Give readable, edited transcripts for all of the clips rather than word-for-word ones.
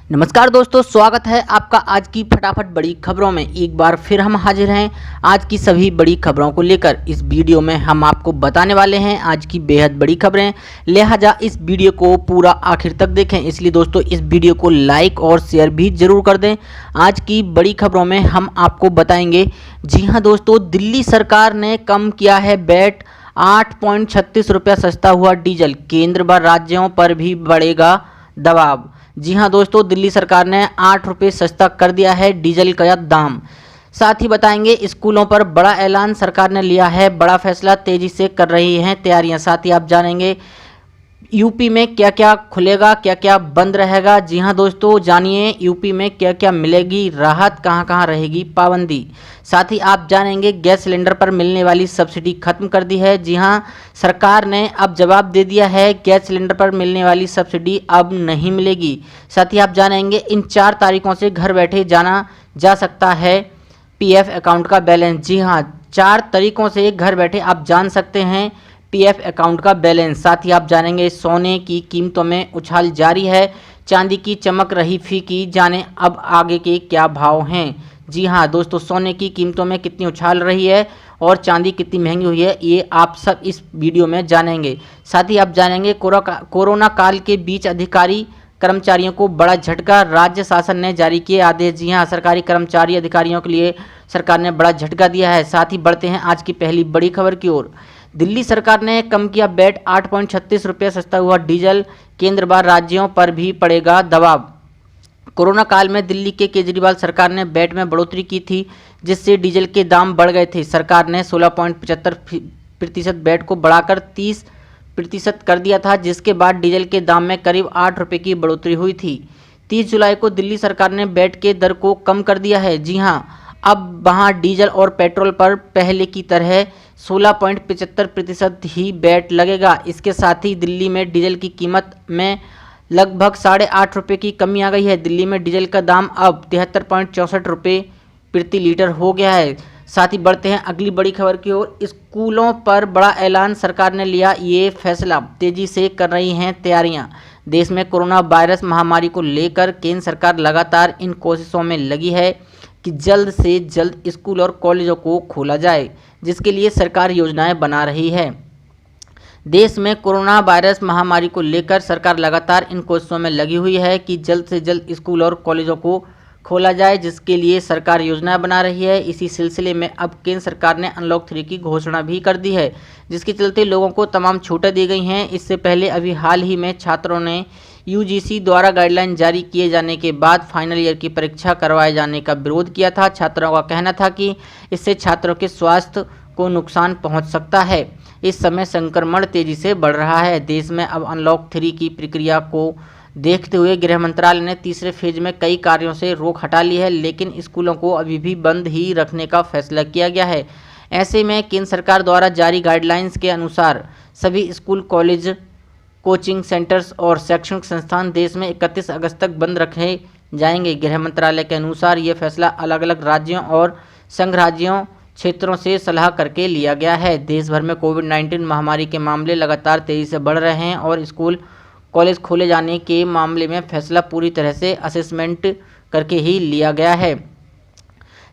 नमस्कार दोस्तों, स्वागत है आपका आज की फटाफट बड़ी खबरों में। एक बार फिर हम हाजिर हैं आज की सभी बड़ी खबरों को लेकर। इस वीडियो में हम आपको बताने वाले हैं आज की बेहद बड़ी खबरें, लिहाजा इस वीडियो को पूरा आखिर तक देखें। इसलिए दोस्तों इस वीडियो को लाइक और शेयर भी जरूर कर दें। आज की बड़ी खबरों में हम आपको बताएंगे, जी हाँ दोस्तों, दिल्ली सरकार ने कम किया है वैट, 8.36 रुपया सस्ता हुआ डीजल, केंद्र व राज्यों पर भी बढ़ेगा दबाव। जी हां दोस्तों, दिल्ली सरकार ने 8 रुपये सस्ता कर दिया है डीजल का दाम। साथ ही बताएंगे स्कूलों पर बड़ा ऐलान, सरकार ने लिया है बड़ा फैसला, तेजी से कर रही हैं तैयारियां। साथ ही आप जानेंगे यूपी में क्या क्या खुलेगा, क्या क्या बंद रहेगा। जी हां दोस्तों, जानिए यूपी में क्या क्या मिलेगी राहत, कहां कहां रहेगी पाबंदी। साथ ही आप जानेंगे गैस सिलेंडर पर मिलने वाली सब्सिडी खत्म कर दी है। जी हां, सरकार ने अब जवाब दे दिया है, गैस सिलेंडर पर मिलने वाली सब्सिडी अब नहीं मिलेगी। साथ ही आप जानेंगे इन 4 तारीखों से घर बैठे जाना जा सकता है पीएफ अकाउंट का बैलेंस। जी हां, 4 तरीकों से घर बैठे आप जान सकते हैं पीएफ अकाउंट का बैलेंस। साथ ही आप जानेंगे सोने की कीमतों में उछाल जारी है, चांदी की चमक रही फीकी, जाने अब आगे के क्या भाव हैं। जी हां दोस्तों, सोने की कीमतों में कितनी उछाल रही है और चांदी कितनी महंगी हुई है, ये आप सब इस वीडियो में जानेंगे। साथ ही आप जानेंगे कोरोना काल के बीच अधिकारी कर्मचारियों को बड़ा झटका, राज्य शासन ने जारी किए आदेश। जी हां, सरकारी कर्मचारी अधिकारियों के लिए सरकार ने बड़ा झटका दिया है। साथ ही बढ़ते हैं आज की पहली बड़ी खबर की ओर। दिल्ली सरकार ने कम किया वैट, 8.36 रुपये सस्ता हुआ डीजल, केंद्र व राज्यों पर भी पड़ेगा दबाव। कोरोना काल में दिल्ली के केजरीवाल सरकार ने वैट में बढ़ोतरी की थी, जिससे डीजल के दाम बढ़ गए थे। सरकार ने 16.75% वैट को बढ़ाकर 30% कर दिया था, जिसके बाद डीजल के दाम में करीब 8 रुपये की बढ़ोतरी हुई थी। 30 जुलाई को दिल्ली सरकार ने वैट के दर को कम कर दिया है। जी हां, अब वहां डीजल और पेट्रोल पर पहले की तरह 16.75% ही वैट लगेगा। इसके साथ ही दिल्ली में डीजल की कीमत में लगभग 8.5 रुपये की कमी आ गई है। दिल्ली में डीजल का दाम अब 73.64 रुपये प्रति लीटर हो गया है। साथ ही बढ़ते हैं अगली बड़ी खबर की ओर। स्कूलों पर बड़ा ऐलान, सरकार ने लिया ये फैसला, तेजी से कर रही हैं तैयारियां। देश में कोरोना वायरस महामारी को लेकर केंद्र सरकार लगातार इन कोशिशों में लगी है कि जल्द से जल्द स्कूल और कॉलेजों को खोला जाए, जिसके लिए सरकार योजनाएं बना रही है। देश में कोरोना वायरस महामारी को लेकर सरकार लगातार इन कोशिशों में लगी हुई है कि जल्द से जल्द स्कूल और कॉलेजों को खोला जाए, जिसके लिए सरकार योजना बना रही है। इसी सिलसिले में अब केंद्र सरकार ने अनलॉक 3 की घोषणा भी कर दी है, जिसके चलते लोगों को तमाम छूटें दी गई हैं। इससे पहले अभी हाल ही में छात्रों ने यूजीसी द्वारा गाइडलाइन जारी किए जाने के बाद फाइनल ईयर की परीक्षा करवाए जाने का विरोध किया था। छात्रों का कहना था कि इससे छात्रों के स्वास्थ्य को नुकसान पहुंच सकता है। इस समय संक्रमण तेजी से बढ़ रहा है। देश में अब अनलॉक 3 की प्रक्रिया को देखते हुए गृह मंत्रालय ने तीसरे फेज में कई कार्यों से रोक हटा ली है, लेकिन स्कूलों को अभी भी बंद ही रखने का फैसला किया गया है। ऐसे में केंद्र सरकार द्वारा जारी गाइडलाइंस के अनुसार सभी स्कूल, कॉलेज, कोचिंग सेंटर्स और शैक्षणिक संस्थान देश में 31 अगस्त तक बंद रखे जाएंगे। गृह मंत्रालय के अनुसार ये फैसला अलग अलग राज्यों और संघ राज्यों क्षेत्रों से सलाह करके लिया गया है। देश भर में कोविड-19 महामारी के मामले लगातार तेजी से बढ़ रहे हैं और स्कूल कॉलेज खोले जाने के मामले में फैसला पूरी तरह से असेसमेंट करके ही लिया गया है।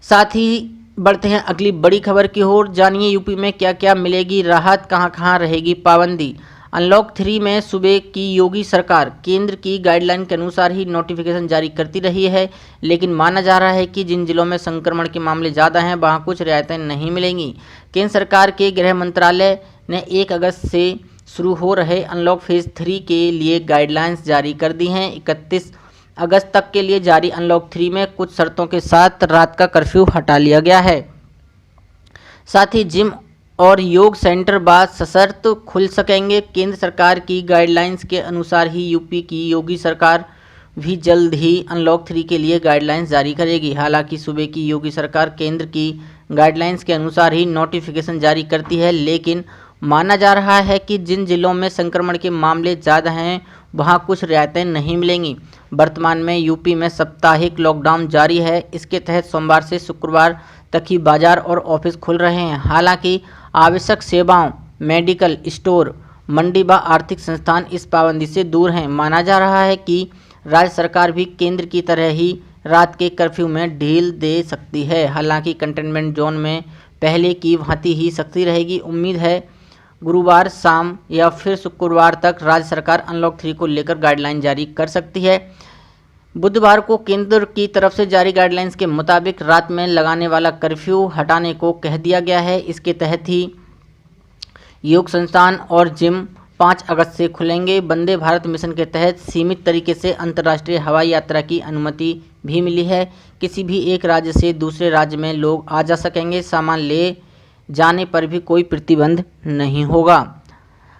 साथ ही बढ़ते हैं अगली बड़ी खबर की ओर। जानिए यूपी में क्या क्या मिलेगी राहत, कहां कहां रहेगी पाबंदी। अनलॉक 3 में सूबे की योगी सरकार केंद्र की गाइडलाइन के अनुसार ही नोटिफिकेशन जारी करती रही है, लेकिन माना जा रहा है कि जिन जिलों में संक्रमण के मामले ज़्यादा हैं वहां कुछ रियायतें नहीं मिलेंगी। केंद्र सरकार के गृह मंत्रालय ने 1 अगस्त से शुरू हो रहे अनलॉक फेज 3 के लिए गाइडलाइंस जारी कर दी हैं। 31 अगस्त तक के लिए जारी अनलॉक 3 में कुछ शर्तों के साथ रात का कर्फ्यू हटा लिया गया है। साथ ही जिम और योग सेंटर बाद सशर्त खुल सकेंगे। केंद्र सरकार की गाइडलाइंस के अनुसार ही यूपी की योगी सरकार भी जल्द ही अनलॉक 3 के लिए गाइडलाइंस जारी करेगी। हालांकि सूबे की योगी सरकार केंद्र की गाइडलाइंस के अनुसार ही नोटिफिकेशन जारी करती है, लेकिन माना जा रहा है कि जिन जिलों में संक्रमण के मामले ज़्यादा हैं वहां कुछ रियायतें नहीं मिलेंगी। वर्तमान में यूपी में साप्ताहिक लॉकडाउन जारी है। इसके तहत सोमवार से शुक्रवार तक ही बाजार और ऑफिस खुल रहे हैं। हालांकि आवश्यक सेवाओं, मेडिकल स्टोर, मंडी व आर्थिक संस्थान इस पाबंदी से दूर हैं। माना जा रहा है कि राज्य सरकार भी केंद्र की तरह ही रात के कर्फ्यू में ढील दे सकती है। हालांकि कंटेनमेंट जोन में पहले की भांति ही सख्ती रहेगी। उम्मीद है गुरुवार शाम या फिर शुक्रवार तक राज्य सरकार अनलॉक 3 को लेकर गाइडलाइन जारी कर सकती है। बुधवार को केंद्र की तरफ से जारी गाइडलाइंस के मुताबिक रात में लगाने वाला कर्फ्यू हटाने को कह दिया गया है। इसके तहत ही योग संस्थान और जिम 5 अगस्त से खुलेंगे। वंदे भारत मिशन के तहत सीमित तरीके से अंतर्राष्ट्रीय हवाई यात्रा की अनुमति भी मिली है। किसी भी एक राज्य से दूसरे राज्य में लोग आ जा सकेंगे। सामान ले जाने पर भी कोई प्रतिबंध नहीं होगा।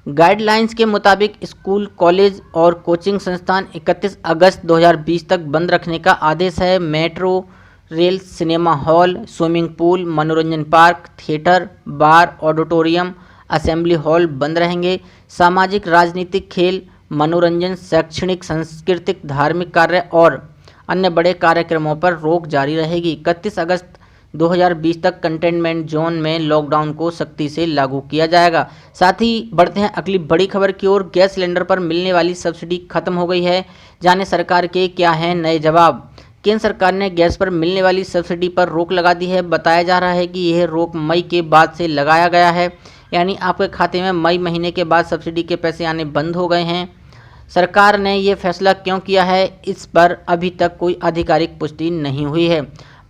गाइडलाइंस के मुताबिक स्कूल, कॉलेज और कोचिंग संस्थान 31 अगस्त 2020 तक बंद रखने का आदेश है। Metro rail, cinema hall, swimming pool, मनोरंजन पार्क, थिएटर, बार, ऑडिटोरियम, असेंबली हॉल बंद रहेंगे। सामाजिक, राजनीतिक, खेल, मनोरंजन, शैक्षणिक, सांस्कृतिक, धार्मिक कार्य और अन्य बड़े कार्यक्रमों पर रोक जारी रहेगी। 31 अगस्त 2020 तक कंटेनमेंट जोन में लॉकडाउन को सख्ती से लागू किया जाएगा। साथ ही बढ़ते हैं अगली बड़ी खबर की ओर। गैस सिलेंडर पर मिलने वाली सब्सिडी खत्म हो गई है। जाने सरकार के क्या हैं नए जवाब। केंद्र सरकार ने गैस पर मिलने वाली सब्सिडी पर रोक लगा दी है। बताया जा रहा है कि यह रोक मई के बाद से लगाया गया है, यानी आपके खाते में मई महीने के बाद सब्सिडी के पैसे आने बंद हो गए हैं। सरकार ने ये फैसला क्यों किया है, इस पर अभी तक कोई आधिकारिक पुष्टि नहीं हुई है।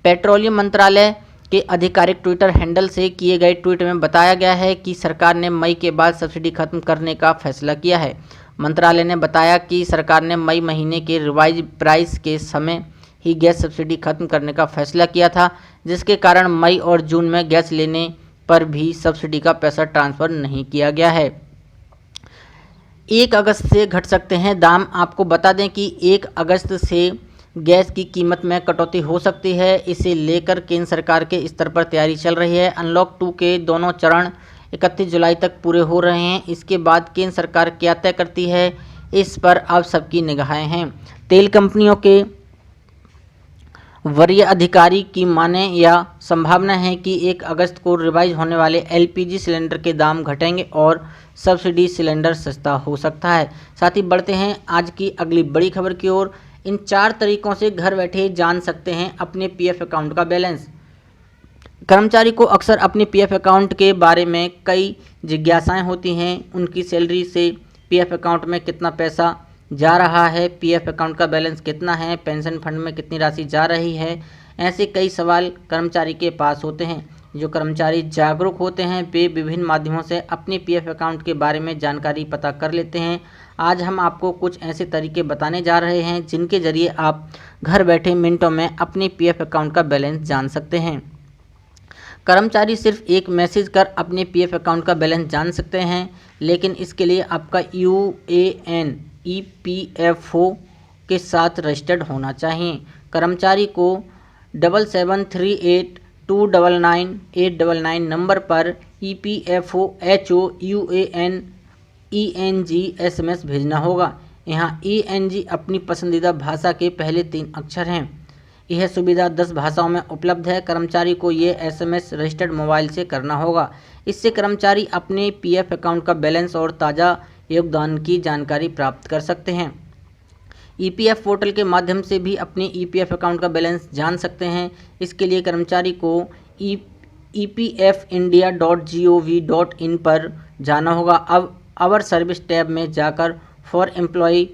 पेट्रोलियम मंत्रालय के आधिकारिक ट्विटर हैंडल से किए गए ट्वीट में बताया गया है कि सरकार ने मई के बाद सब्सिडी खत्म करने का फैसला किया है। मंत्रालय ने बताया कि सरकार ने मई महीने के रिवाइज प्राइस के समय ही गैस सब्सिडी खत्म करने का फैसला किया था, जिसके कारण मई और जून में गैस लेने पर भी सब्सिडी का पैसा ट्रांसफ़र नहीं किया गया है। 1 अगस्त से घट सकते हैं दाम। आपको बता दें कि 1 अगस्त से गैस की कीमत में कटौती हो सकती है। इसे लेकर केंद्र सरकार के स्तर पर तैयारी चल रही है। अनलॉक 2 के दोनों चरण 31 जुलाई तक पूरे हो रहे हैं। इसके बाद केंद्र सरकार क्या तय करती है, इस पर अब सबकी निगाहें हैं। तेल कंपनियों के वरीय अधिकारी की माने या संभावना है कि 1 अगस्त को रिवाइज होने वाले एलपीजी सिलेंडर के दाम घटेंगे और सब्सिडी सिलेंडर सस्ता हो सकता है। साथ ही बढ़ते हैं आज की अगली बड़ी खबर की ओर। इन 4 तरीकों से घर बैठे जान सकते हैं अपने पीएफ अकाउंट का बैलेंस। कर्मचारी को अक्सर अपने पीएफ अकाउंट के बारे में कई जिज्ञासाएं होती हैं। उनकी सैलरी से पीएफ अकाउंट में कितना पैसा जा रहा है, पीएफ अकाउंट का बैलेंस कितना है, पेंशन फंड में कितनी राशि जा रही है, ऐसे कई सवाल कर्मचारी के पास होते हैं। जो कर्मचारी जागरूक होते हैं वे विभिन्न माध्यमों से अपने पीएफ अकाउंट के बारे में जानकारी पता कर लेते हैं। आज हम आपको कुछ ऐसे तरीके बताने जा रहे हैं जिनके जरिए आप घर बैठे मिनटों में अपने पीएफ अकाउंट का बैलेंस जान सकते हैं। कर्मचारी सिर्फ एक मैसेज कर अपने पीएफ अकाउंट का बैलेंस जान सकते हैं, लेकिन इसके लिए आपका यूएएन ईपीएफओ के साथ रजिस्टर्ड होना चाहिए। कर्मचारी को 7738299899 नंबर पर ईपीएफओ HOUAN ENG SMS भेजना होगा। यहाँ ENG अपनी पसंदीदा भाषा के पहले 3 अक्षर हैं। यह सुविधा 10 भाषाओं में उपलब्ध है। कर्मचारी को ये SMS रजिस्टर्ड मोबाइल से करना होगा। इससे कर्मचारी अपने पीएफ अकाउंट का बैलेंस और ताज़ा योगदान की जानकारी प्राप्त कर सकते हैं। ईपीएफ पोर्टल के माध्यम से भी अपने ईपीएफ अकाउंट का बैलेंस जान सकते हैं। इसके लिए कर्मचारी को epfindia.gov.in पर जाना होगा। अब आवर सर्विस टैब में जाकर फॉर एम्प्लॉय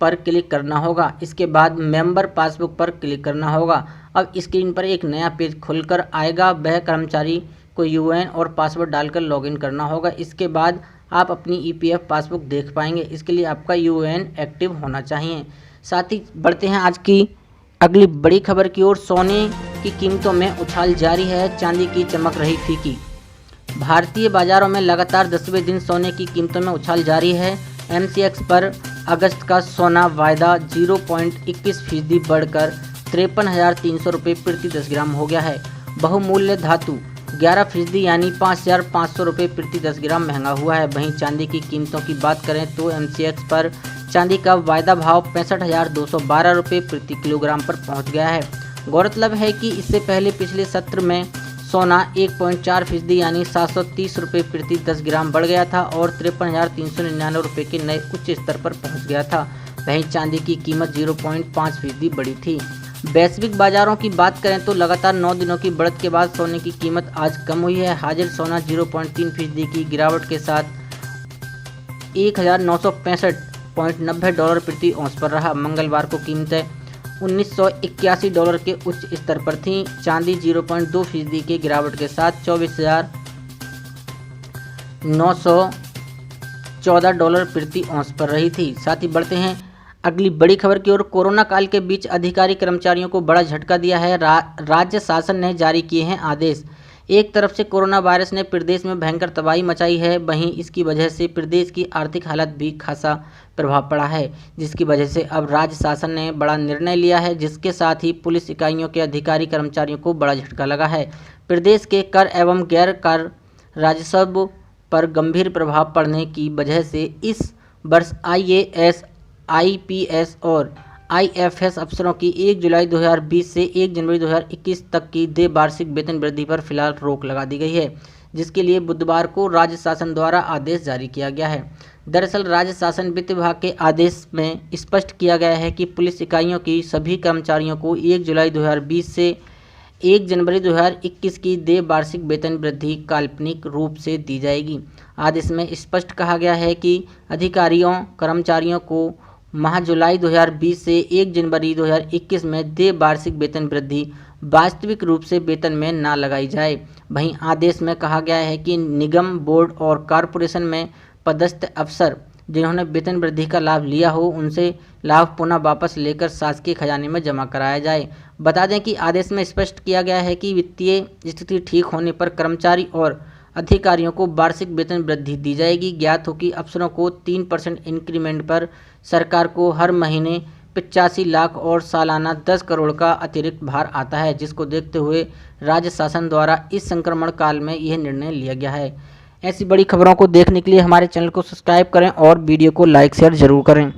पर क्लिक करना होगा। इसके बाद मेंबर पासबुक पर क्लिक करना होगा। अब स्क्रीन पर एक नया पेज खुलकर आएगा। वह कर्मचारी को यूएएन और पासवर्ड डालकर लॉगिन करना होगा। इसके बाद आप अपनी ईपीएफ पासबुक देख पाएंगे। इसके लिए आपका यूएएन एक्टिव होना चाहिए। साथ ही बढ़ते हैं आज की अगली बड़ी खबर की ओर। सोने की कीमतों में उछाल जारी है, चांदी की चमक रही फीकी। भारतीय बाजारों में लगातार 10वें दिन सोने की कीमतों में उछाल जारी है। एमसीएक्स पर अगस्त का सोना वायदा 0.21% बढ़कर 53,300 रुपये प्रति 10 ग्राम हो गया है। बहुमूल्य धातु 11% यानी 5,500 रुपये प्रति 10 ग्राम महंगा हुआ है। वहीं चांदी की कीमतों की बात करें तो एमसीएक्स पर चांदी का वायदा भाव 65,212 रुपये प्रति किलोग्राम पर पहुंच गया है। गौरतलब है कि इससे पहले पिछले सत्र में सोना 1.4% यानी 730 रुपये प्रति 10 ग्राम बढ़ गया था और 53,399 रुपये के नए उच्च स्तर पर पहुंच गया था। वहीं चांदी की कीमत 0.5% बढ़ी थी। वैश्विक बाजारों की बात करें तो लगातार 9 दिनों की बढ़त के बाद सोने की कीमत आज कम हुई है। हाजिर सोना 0.3% की गिरावट के साथ $1965.90 प्रति औंस पर रहा। मंगलवार को कीमतें $1981 के उच्च स्तर पर थीं। चांदी 0.2% की गिरावट के साथ $24,914 प्रति औंस पर रही थी। साथ ही बढ़ते हैं अगली बड़ी खबर की ओर। कोरोना काल के बीच अधिकारी कर्मचारियों को बड़ा झटका दिया है। राज्य शासन ने जारी किए हैं आदेश। एक तरफ से कोरोना वायरस ने प्रदेश में भयंकर तबाही मचाई है, वहीं इसकी वजह से प्रदेश की आर्थिक हालत भी खासा प्रभाव पड़ा है, जिसकी वजह से अब राज्य शासन ने बड़ा निर्णय लिया है, जिसके साथ ही पुलिस इकाइयों के अधिकारी कर्मचारियों को बड़ा झटका लगा है। प्रदेश के कर एवं गैर कर राजस्व पर गंभीर प्रभाव पड़ने की वजह से इस वर्ष IAS, IPS और IFS अफसरों की 1 जुलाई 2020 से 1 जनवरी 2021 तक की द्विवार्षिक वेतन वृद्धि पर फिलहाल रोक लगा दी गई है, जिसके लिए बुधवार को राज्य शासन द्वारा आदेश जारी किया गया है। दरअसल राज्य शासन वित्त विभाग के आदेश में स्पष्ट किया गया है कि पुलिस इकाइयों की सभी कर्मचारियों को 1 जुलाई 2020 से 1 जनवरी 2021 की द्विवार्षिक वेतन वृद्धि काल्पनिक रूप से दी जाएगी। आदेश में स्पष्ट कहा गया है कि अधिकारियों कर्मचारियों को माह जुलाई 2020 से 1 जनवरी 2021 में द्विवार्षिक वेतन वृद्धि वास्तविक रूप से वेतन में ना लगाई जाए। वहीं आदेश में कहा गया है कि निगम, बोर्ड और कॉरपोरेशन में पदस्थ अफसर जिन्होंने वेतन वृद्धि का लाभ लिया हो, उनसे लाभ पुनः वापस लेकर शासकीय खजाने में जमा कराया जाए। बता दें कि आदेश में स्पष्ट किया गया है कि वित्तीय स्थिति ठीक होने पर कर्मचारी और अधिकारियों को वार्षिक वेतन वृद्धि दी जाएगी। ज्ञात हो कि अफसरों को 3% इंक्रीमेंट पर सरकार को हर महीने 85 लाख और सालाना 10 करोड़ का अतिरिक्त भार आता है, जिसको देखते हुए राज्य शासन द्वारा इस संक्रमण काल में यह निर्णय लिया गया है। ऐसी बड़ी खबरों को देखने के लिए हमारे चैनल को सब्सक्राइब करें और वीडियो को लाइक शेयर जरूर करें।